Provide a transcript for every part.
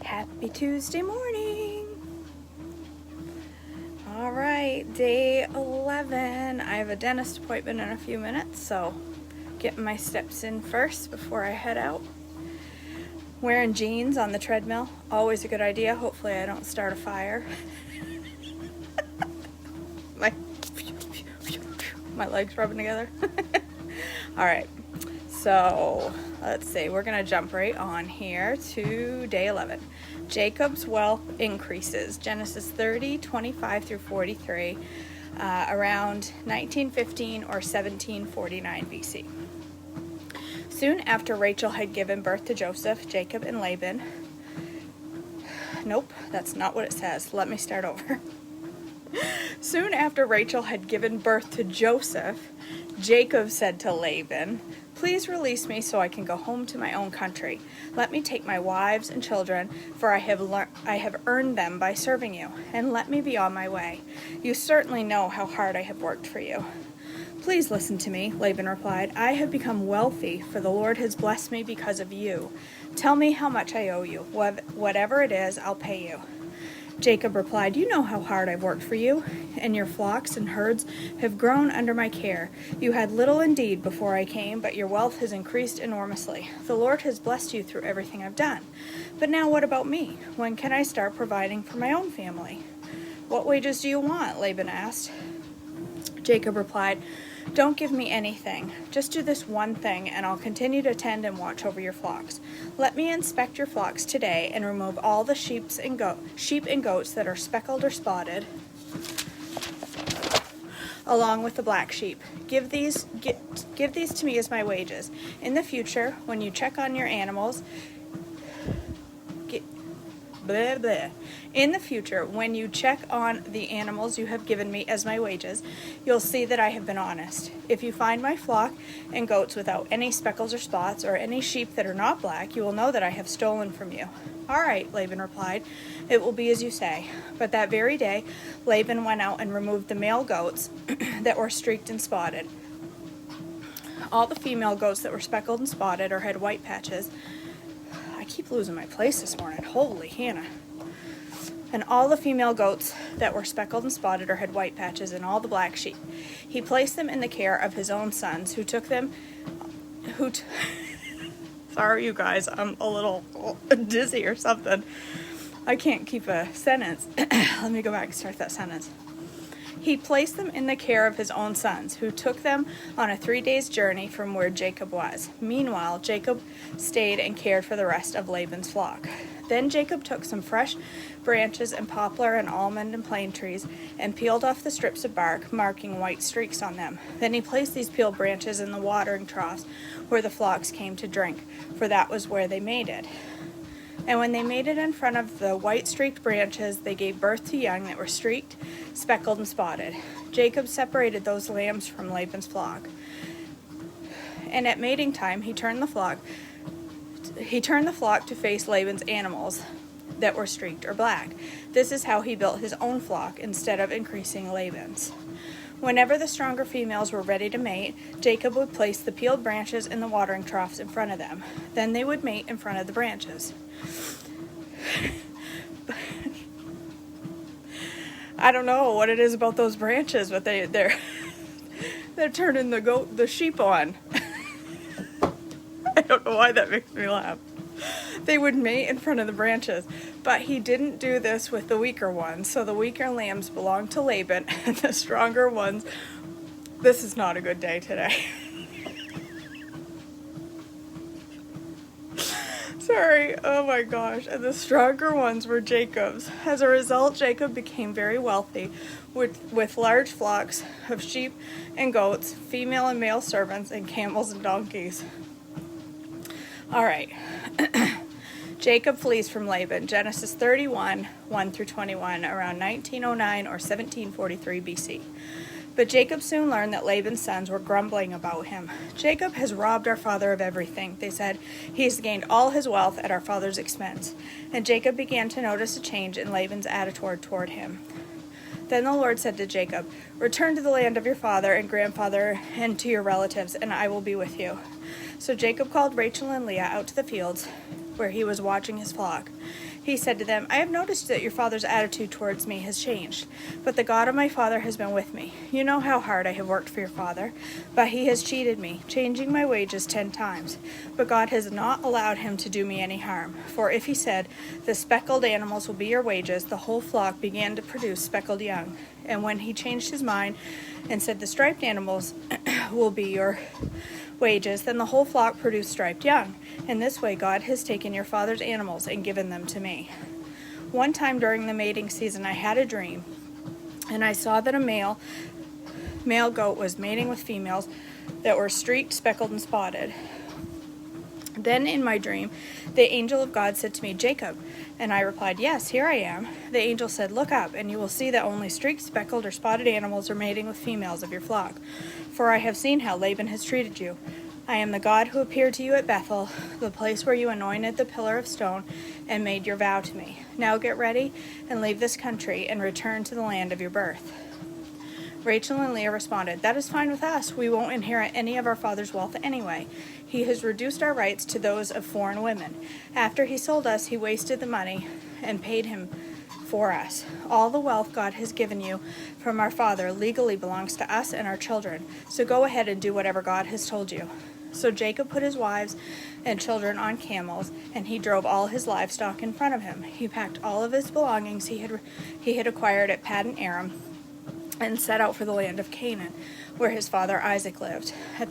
Happy Tuesday morning. All right, day 11. I have a dentist appointment in a few minutes, so getting my steps in first before I head out. Wearing jeans on the treadmill, always a good idea. Hopefully I don't start a fire. my legs rubbing together. All right, so let's see, we're gonna jump right on here to day 11. Jacob's wealth increases. Genesis 30:25 through 43, around 1915 or 1749 BC. Soon after Rachel had given birth to Joseph, Jacob and Laban. Nope, that's not what it says. Let me start over. Soon after Rachel had given birth to Joseph, Jacob said to Laban, "Please release me so I can go home to my own country. Let me take my wives and children, for I have earned them by serving you, and let me be on my way. You certainly know how hard I have worked for you." "Please listen to me," Laban replied. "I have become wealthy, for the Lord has blessed me because of you. Tell me how much I owe you. Whatever it is, I'll pay you." Jacob replied, "You know how hard I've worked for you, and your flocks and herds have grown under my care. You had little indeed before I came, but your wealth has increased enormously. The Lord has blessed you through everything I've done. But now what about me? When can I start providing for my own family?" "What wages do you want?" Laban asked. Jacob replied, "Don't give me anything. Just do this one thing, and I'll continue to tend and watch over your flocks. Let me inspect your flocks today and remove all the sheep and goats that are speckled or spotted, along with the black sheep. Give these to me as my wages. In the future, when you check on your animals, In the future, when you check on the animals you have given me as my wages, you'll see that I have been honest. If you find my flock and goats without any speckles or spots, or any sheep that are not black, you will know that I have stolen from you." "All right," Laban replied, "it will be as you say." But that very day, Laban went out and removed the male goats that were streaked and spotted. All the female goats that were speckled and spotted or had white patches. I keep losing my place this morning. Holy Hannah. And all the female goats that were speckled and spotted or had white patches, and all the black sheep. He placed them in the care of his own sons, who took them, sorry you guys, I'm a little dizzy or something. I can't keep a sentence. Let me go back and start that sentence. He placed them in the care of his own sons, who took them on a 3 days' journey from where Jacob was. Meanwhile, Jacob stayed and cared for the rest of Laban's flock. Then Jacob took some fresh branches and poplar and almond and plane trees and peeled off the strips of bark, marking white streaks on them. Then he placed these peeled branches in the watering troughs where the flocks came to drink, for that was where they mated. And when they mated in front of the white-streaked branches, they gave birth to young that were streaked, speckled, and spotted. Jacob separated those lambs from Laban's flock. And at mating time, he turned the flock to face Laban's animals that were streaked or black. This is how he built his own flock instead of increasing Laban's. Whenever the stronger females were ready to mate, Jacob would place the peeled branches in the watering troughs in front of them. Then they would mate in front of the branches. I don't know what it is about those branches, but they're turning the sheep on. I don't know why that makes me laugh. They would mate in front of the branches, but he didn't do this with the weaker ones. So the weaker lambs belonged to Laban, and the stronger ones. This is not a good day today. Sorry, oh my gosh. And the stronger ones were Jacob's. As a result, Jacob became very wealthy with large flocks of sheep and goats, female and male servants, and camels and donkeys. All right. Jacob flees from Laban. Genesis 31, 1 through 21, around 1909 or 1743 BC. But Jacob soon learned that Laban's sons were grumbling about him. "Jacob has robbed our father of everything," they said. "He has gained all his wealth at our father's expense." And Jacob began to notice a change in Laban's attitude toward him. Then the Lord said to Jacob, "Return to the land of your father and grandfather and to your relatives, and I will be with you." So Jacob called Rachel and Leah out to the fields where he was watching his flock. He said to them, I have noticed that your father's attitude towards me has changed, but the God of my father has been with me. You know how hard I have worked for your father, but he has cheated me, changing my wages 10 times. But God has not allowed him to do me any harm. For if he said, the speckled animals will be your wages, the whole flock began to produce speckled young. And when he changed his mind and said, the striped animals will be your wages, then the whole flock produced striped young. In this way, God has taken your father's animals and given them to me. One time during the mating season, I had a dream, and I saw that a male goat was mating with females that were streaked, speckled, and spotted. Then in my dream, the angel of God said to me, Jacob. And I replied, yes, here I am. The angel said, look up, and you will see that only streaked, speckled, or spotted animals are mating with females of your flock. For I have seen how Laban has treated you. I am the God who appeared to you at Bethel, the place where you anointed the pillar of stone and made your vow to me. Now get ready and leave this country and return to the land of your birth. Rachel and Leah responded, that is fine with us. We won't inherit any of our father's wealth anyway. He has reduced our rights to those of foreign women. After he sold us, he wasted the money and paid him for us. All the wealth God has given you from our father legally belongs to us and our children. So go ahead and do whatever God has told you. So Jacob put his wives and children on camels, and he drove all his livestock in front of him. He packed all of his belongings he had acquired at Paddan Aram and set out for the land of Canaan, where his father Isaac lived. At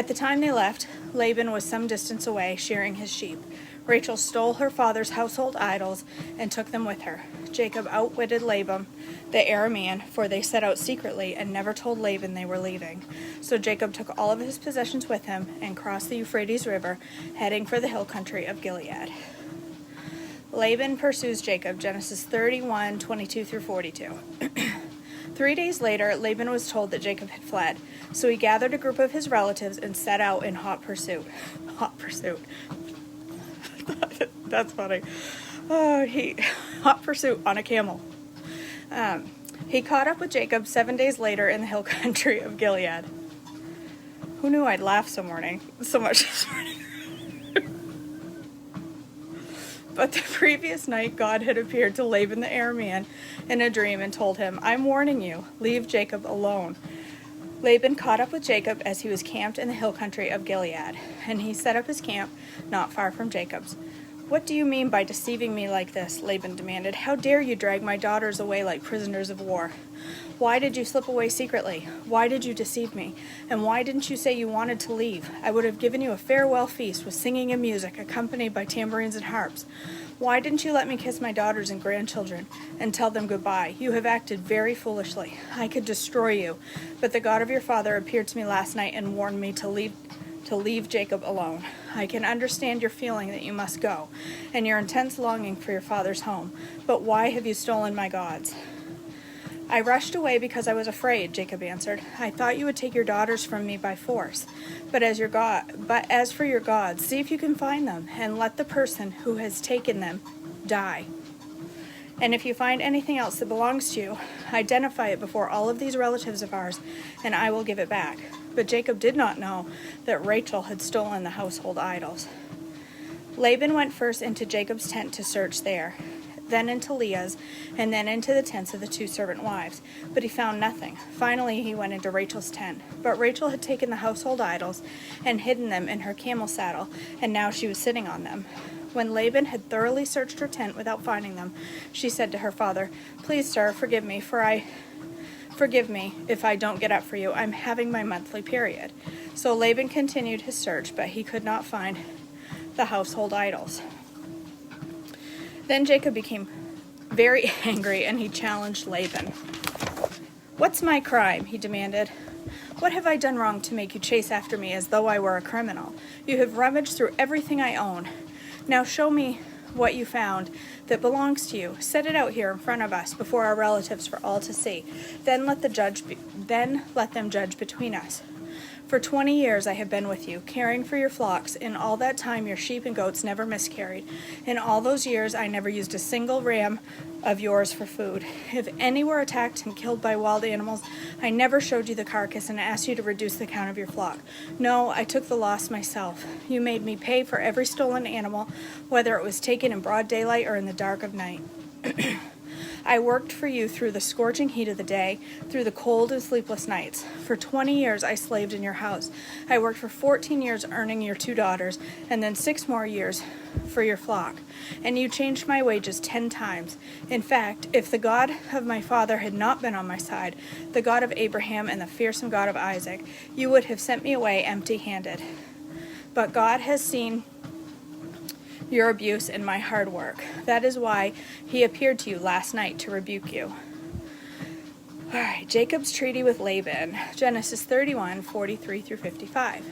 the time they left, Laban was some distance away, shearing his sheep. Rachel stole her father's household idols and took them with her. Jacob outwitted Laban, the Aramean, for they set out secretly and never told Laban they were leaving. So Jacob took all of his possessions with him and crossed the Euphrates River, heading for the hill country of Gilead. Laban pursues Jacob, Genesis 31:22 through 42. 3 days later, Laban was told that Jacob had fled, so he gathered a group of his relatives and set out in hot pursuit. Hot pursuit. That's funny. Hot pursuit on a camel. He caught up with Jacob 7 days later in the hill country of Gilead. Who knew I'd laugh so much this morning? But the previous night, God had appeared to Laban the Aramean in a dream and told him, I'm warning you, leave Jacob alone. Laban caught up with Jacob as he was camped in the hill country of Gilead, and he set up his camp not far from Jacob's. What do you mean by deceiving me like this? Laban demanded. How dare you drag my daughters away like prisoners of war? Why did you slip away secretly? Why did you deceive me? And why didn't you say you wanted to leave? I would have given you a farewell feast with singing and music, accompanied by tambourines and harps. Why didn't you let me kiss my daughters and grandchildren and tell them goodbye? You have acted very foolishly. I could destroy you, but the God of your father appeared to me last night and warned me to leave Jacob alone. I can understand your feeling that you must go, and your intense longing for your father's home. But why have you stolen my gods? I rushed away because I was afraid, Jacob answered. I thought you would take your daughters from me by force. But as for your gods, see if you can find them, and let the person who has taken them die. And if you find anything else that belongs to you, identify it before all of these relatives of ours, and I will give it back. But Jacob did not know that Rachel had stolen the household idols. Laban went first into Jacob's tent to search there, then into Leah's, and then into the tents of the 2 servant wives. But he found nothing. Finally, he went into Rachel's tent. But Rachel had taken the household idols and hidden them in her camel saddle, and now she was sitting on them. When Laban had thoroughly searched her tent without finding them, she said to her father, Please, sir, forgive me if I don't get up for you. I'm having my monthly period. So Laban continued his search, but he could not find the household idols. Then Jacob became very angry, and he challenged Laban. What's my crime? He demanded. What have I done wrong to make you chase after me as though I were a criminal? You have rummaged through everything I own. Now show me what you found that belongs to you. Set it out here in front of us before our relatives for all to see. Then let them judge between us. For 20 years I have been with you, caring for your flocks. In all that time your sheep and goats never miscarried. In all those years I never used a single ram of yours for food. If any were attacked and killed by wild animals, I never showed you the carcass and asked you to reduce the count of your flock. No, I took the loss myself. You made me pay for every stolen animal, whether it was taken in broad daylight or in the dark of night. I worked for you through the scorching heat of the day, through the cold and sleepless nights. For 20 years I slaved in your house. I worked for 14 years earning your 2 daughters, and then 6 more years for your flock. And you changed my wages 10 times. In fact, if the God of my father had not been on my side, the God of Abraham and the fearsome God of Isaac, you would have sent me away empty-handed. But God has seen your abuse and my hard work. That is why he appeared to you last night to rebuke you. All right, Jacob's treaty with Laban, Genesis 31:43 through 55.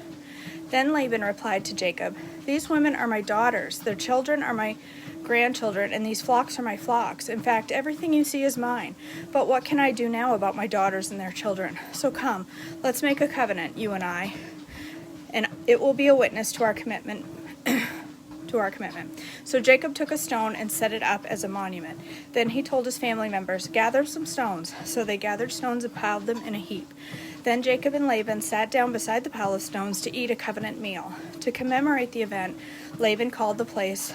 Then Laban replied to Jacob, "These women are my daughters, their children are my grandchildren, and these flocks are my flocks. In fact, everything you see is mine. But what can I do now about my daughters and their children? So come, let's make a covenant, you and I, and it will be a witness to our commitment." So Jacob took a stone and set it up as a monument. Then he told his family members, "Gather some stones." So they gathered stones and piled them in a heap. Then Jacob and Laban sat down beside the pile of stones to eat a covenant meal. To commemorate the event, Laban called the place,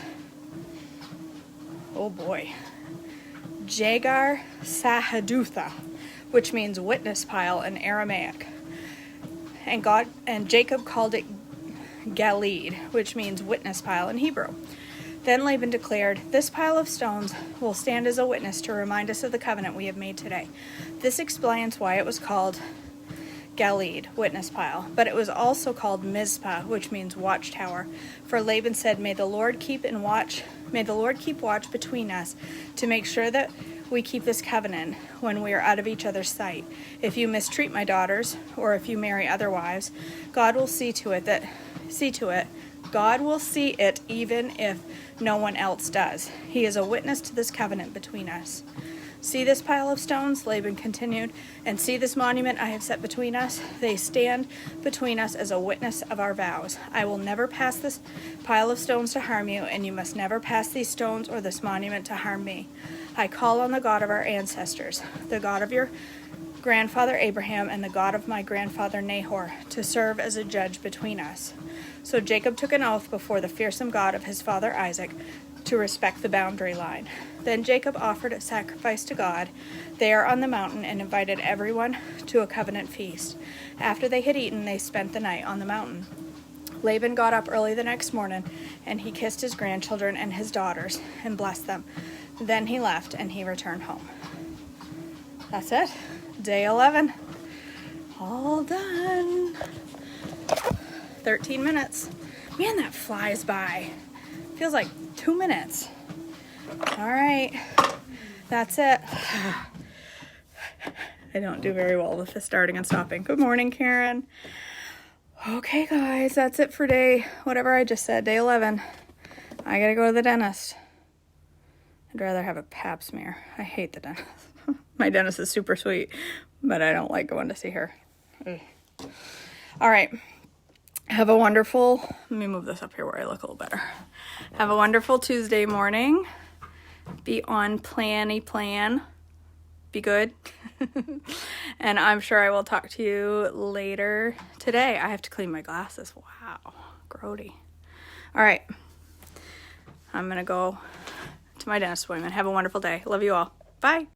Jagar Sahadutha, which means witness pile in Aramaic. And Jacob called it Galeed, which means witness pile in Hebrew. Then Laban declared, "This pile of stones will stand as a witness to remind us of the covenant we have made today." This explains why it was called Galeed, witness pile, but it was also called Mizpah, which means watchtower. For Laban said, May the Lord keep watch between us to make sure that we keep this covenant when we are out of each other's sight. If you mistreat my daughters, or if you marry other wives, God will see to it even if no one else does. He is a witness to this covenant between us. See this pile of stones, Laban continued, and see this monument I have set between us? They stand between us as a witness of our vows. I will never pass this pile of stones to harm you, and you must never pass these stones or this monument to harm me. I call on the God of our ancestors, the God of your grandfather Abraham and the God of my grandfather Nahor, to serve as a judge between us. So Jacob took an oath before the fearsome God of his father Isaac to respect the boundary line. Then Jacob offered a sacrifice to God there on the mountain and invited everyone to a covenant feast. After they had eaten, they spent the night on the mountain. Laban got up early the next morning, and he kissed his grandchildren and his daughters and blessed them. Then he left and he returned home. That's it. Day 11. All done. 13 minutes. Man, that flies by. Feels like 2 minutes. All right. That's it. I don't do very well with the starting and stopping. Good morning, Karen. Okay, guys, that's it for whatever I just said, day 11. I gotta go to the dentist. I'd rather have a pap smear. I hate the dentist. My dentist is super sweet, but I don't like going to see her. Ugh. All right. Have a wonderful, let me move this up here where I look a little better. Have a wonderful Tuesday morning. Be on plan. Be good. And I'm sure I will talk to you later today. I have to clean my glasses. Wow, grody. All right. I'm going to go to my dentist appointment. Have a wonderful day. Love you all. Bye.